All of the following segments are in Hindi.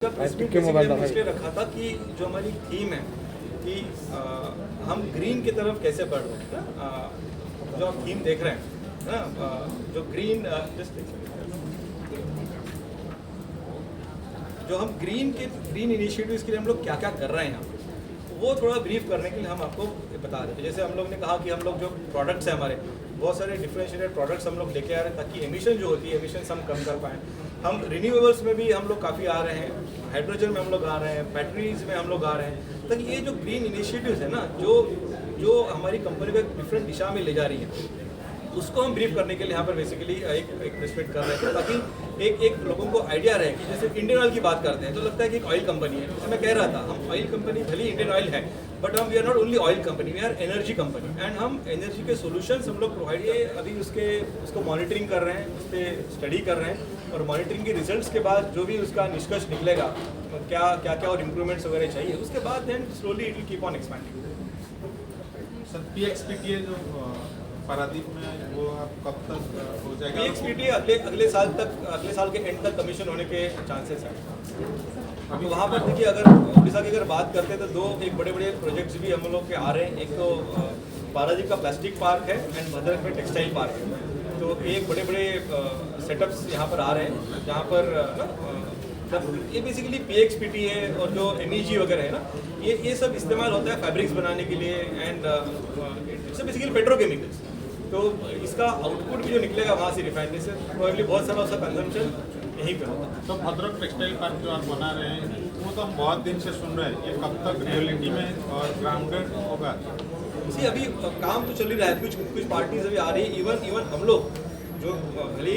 इसलिए रखा था कि जो हमारी थीम है कि हम ग्रीन की तरफ कैसे बढ़ रहे हैं ना, जो आप थीम देख रहे हैं ना, जो ग्रीन जो हम ग्रीन इनिशिएटिव्स के लिए हम लोग क्या क्या कर रहे हैं वो थोड़ा ब्रीफ करने के लिए हम आपको बता रहे थे। जैसे हम लोग ने कहा कि हम लोग जो प्रोडक्ट्स हैं हमारे बहुत सारे डिफरेंशिएटेड प्रोडक्ट्स हम लोग लेके आ रहे हैं ताकि एमिशन जो होती है एमिशन हम कम कर पाएँ। हम रिन्यूएबल्स में भी हम लोग काफ़ी आ रहे हैं, हाइड्रोजन में हम लोग आ रहे हैं, बैटरीज में हम लोग आ रहे हैं, ताकि ये जो ग्रीन इनिशिएटिव्स है ना जो हमारी कंपनी को एक डिफरेंट दिशा में ले जा रही है उसको हम ब्रीफ करने के लिए यहाँ पर बेसिकली एक रिस्पेक्ट कर रहे थे ताकि एक लोगों को आइडिया रहे कि जैसे इंडियन ऑयल की बात करते हैं तो लगता है कि एक ऑयल कंपनी है। जैसे मैं कह रहा था हम ऑयल कंपनी भले इंडियन ऑयल है बट हम we are not only oil company, we are energy company and हम एनर्जी के सोल्यूशंस हम लोग प्रोवाइड किए। अभी उसको मॉनिटरिंग कर रहे हैं, उस पर स्टडी कर रहे हैं और मॉनिटरिंग के रिजल्ट्स के बाद जो भी उसका निष्कर्ष निकलेगा क्या और इम्प्रूवमेंट्स वगैरह चाहिए उसके बाद then slowly it will keep on expanding. Sir PXPTA जो पारादीप में वो आप कब तक हो जाएगा? PXPTA अगले साल के एंड तक कमीशन होने के चांसेस हैं। अभी वहाँ पर देखिए अगर उड़ीसा की अगर बात करते हैं तो एक बड़े प्रोजेक्ट्स भी हम लोग के आ रहे हैं। एक तो पारादीप का प्लास्टिक पार्क है एंड भद्रक में टेक्सटाइल पार्क है। तो एक बड़े सेटअप्स यहाँ पर आ रहे हैं जहाँ पर ये बेसिकली PXPTA और जो MEG वगैरह है ना ये सब इस्तेमाल होता है फैब्रिक्स बनाने के लिए एंड इट्स बेसिकली पेट्रोकेमिकल्स। तो इसका आउटपुट भी जो निकलेगा वहाँ से रिफाइनरी से प्रोबेबली बहुत सारा उसका कंजम्पशन यहीं पे होगा। तो भद्रक टेक्सटाइल पार्क जो आप बना रहे हैं वो तो हम बहुत दिन से सुन रहे हैं, ये कब तक रियलिटी में और ग्राउंडेड होगा? इसी अभी काम तो चल ही रहा है, कुछ पार्टीज अभी आ रही है। इवन हम लोग जो भले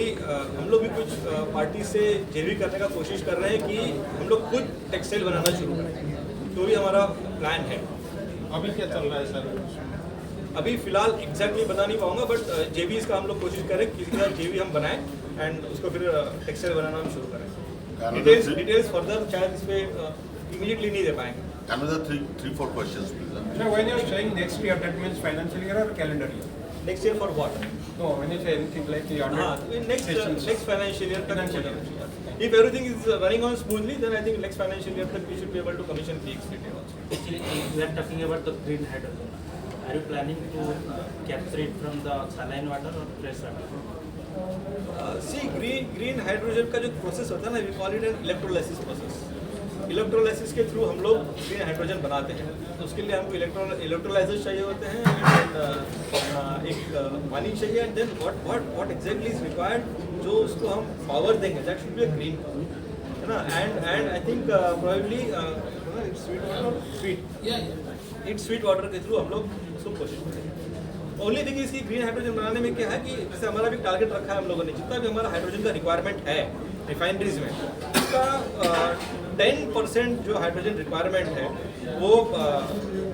हम लोग भी कुछ पार्टी से जेवी करने का कोशिश कर रहे हैं कि हम लोग खुद टेक्सटाइल बनाना शुरू करें, तो भी हमारा प्लान है। अभी क्या चल रहा है सर? अभी फिलहाल एग्जैक्टली बता नहीं पाऊंगा बट जेवीज का हम लोग कोशिश करें किसी का जेवी हम बनाएं एंड उसको फिर टेक्सटाइल बनाना हम शुरू करें। डिटेल्स फर्दर शायद इस पे इमीडिएटली नहीं दे पाएंगे। Another three, four questions, please. So when you're saying next year, that means financial year or calendar year? Next year for what? No, when you say anything like the other next financial year तक if everything is running on smoothly then I think next financial year तक we should be able to commission PXPTA also. Actually, we are talking about the green hydrogen. Are you planning to capture it from the saline water or fresh water? See, green hydrogen का जो प्रोसेस होता है ना we call it an electrolysis process. Electrolysis के थ्रू हम लोग ग्रीन हाइड्रोजन बनाते हैं। तो उसके लिए हमको इलेक्ट्रोलाइजर्स चाहिए होते हैं एंड एक पानी चाहिए and then what exactly is required जो उसको हम पावर देंगे that should be a green power, है ना। And I think probably it's sweet water के थ्रू हम लोग उसको कोशिश करेंगे। ओनली थिंग इसकी ग्रीन हाइड्रोजन बनाने में क्या है कि जैसे हमारा भी टारगेट रखा है हम लोगों ने, जितना भी हमारा हाइड्रोजन का रिक्वायरमेंट है रिफाइनरीज में उसका 10% जो हाइड्रोजन रिक्वायरमेंट है वो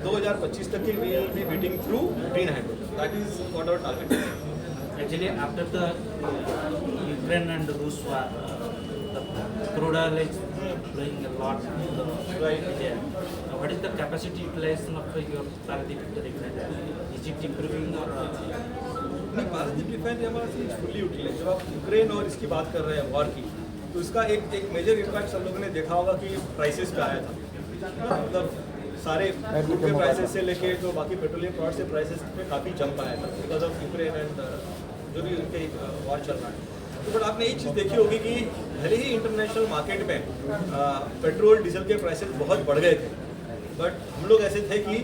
2025 तक की we will be meeting through green hydrogen. That is what our target is. Actually, after the Ukraine and Rus war, the crude oil is growing a lot. Right. Yeah. What is the capacity utilization of your Paradip refinery? Is it improving or? नहीं, पारादीप रिफाइनरी हमारा फुल्ली यूटिलाइज। जब आप यूक्रेन और इसकी बात कर रहे हैं वॉर की तो इसका एक मेजर इम्पैक्ट सब लोगों ने देखा होगा कि प्राइसेस पे आया था। मतलब सारे फूड के प्राइसेस से लेके तो बाकी पेट्रोलियम प्रोडक्ट्स के प्राइसेस पे काफ़ी जंप आया था बिकॉज ऑफ यूक्रेन एंड जो भी उनके वॉर चल रहा है। तो बट आपने एक चीज़ देखी होगी कि भले ही इंटरनेशनल मार्केट में पेट्रोल डीजल के प्राइसेस बहुत बढ़ गए थे बट हम लोग ऐसे थे कि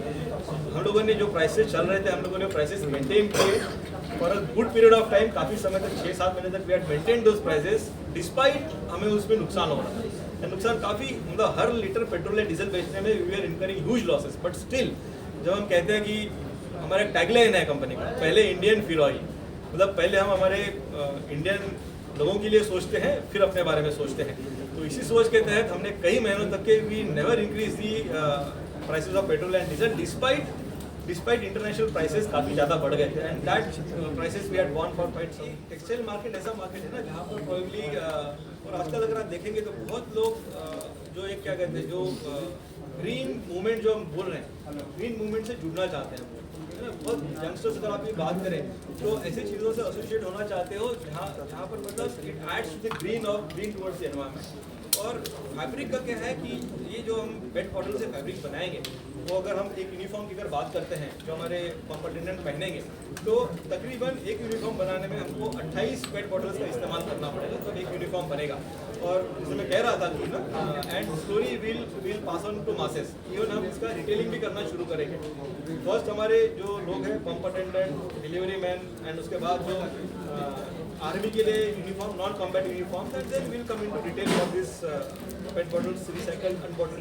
हम लोगों ने जो प्राइसेस चल रहे थे हम लोगों ने प्राइसेस मेंटेन किए for a good period of time. काफ़ी समय तक 6-7 महीने तक we had maintain those prices despite हमें उसमें नुकसान हो रहा था। नुकसान काफ़ी मतलब हर लीटर पेट्रोल या डीजल बेचने में we are incurring huge losses but still जब हम कहते हैं कि हमारा टैगलाइन है कंपनी का पहले इंडियन फिर ऑयल, मतलब पहले हम हमारे इंडियन लोगों के लिए सोचते हैं फिर अपने बारे में सोचते हैं। तो इसी सोच के तहत हमने कई महीनों तक के we never increase the prices of petrol and diesel despite international prices काफ़ी ज़्यादा बढ़ गए थे and that prices we had won for quite some. Textile market ऐसा मार्केट है ना जहाँ पर प्रोबेबली और आजकल अगर आप देखेंगे तो बहुत लोग जो एक क्या कहते हैं जो ग्रीन मूवमेंट जो हम बोल रहे हैं ग्रीन मूवमेंट से जुड़ना चाहते हैं। बहुत यंगस्टर्स अगर आप ये बात करें तो ऐसी चीज़ों से एसोसिएट होना चाहते हो जहाँ पर मतलब it adds the green towards the environment. और फैब्रिक का क्या है कि ये जो हम पेट बॉटल से फैब्रिक बनाएंगे वो अगर हम एक यूनिफॉर्म की अगर बात करते हैं जो हमारे पंप अटेंडेंट पहनेंगे तो तकरीबन एक यूनिफॉर्म बनाने में हमको 28 पेट बॉटल्स का इस्तेमाल करना पड़ेगा तो एक यूनिफॉर्म बनेगा। और जैसे मैं कह रहा था कि ना and slowly will pass on to masses, even हम इसका रिटेलिंग भी करना शुरू करेंगे। फर्स्ट हमारे जो लोग हैं pump attendant, delivery man and उसके बाद जो आर्मी के लिए uniform, non combat uniform, and then will come into retail for this PET bottles, recycled and bottle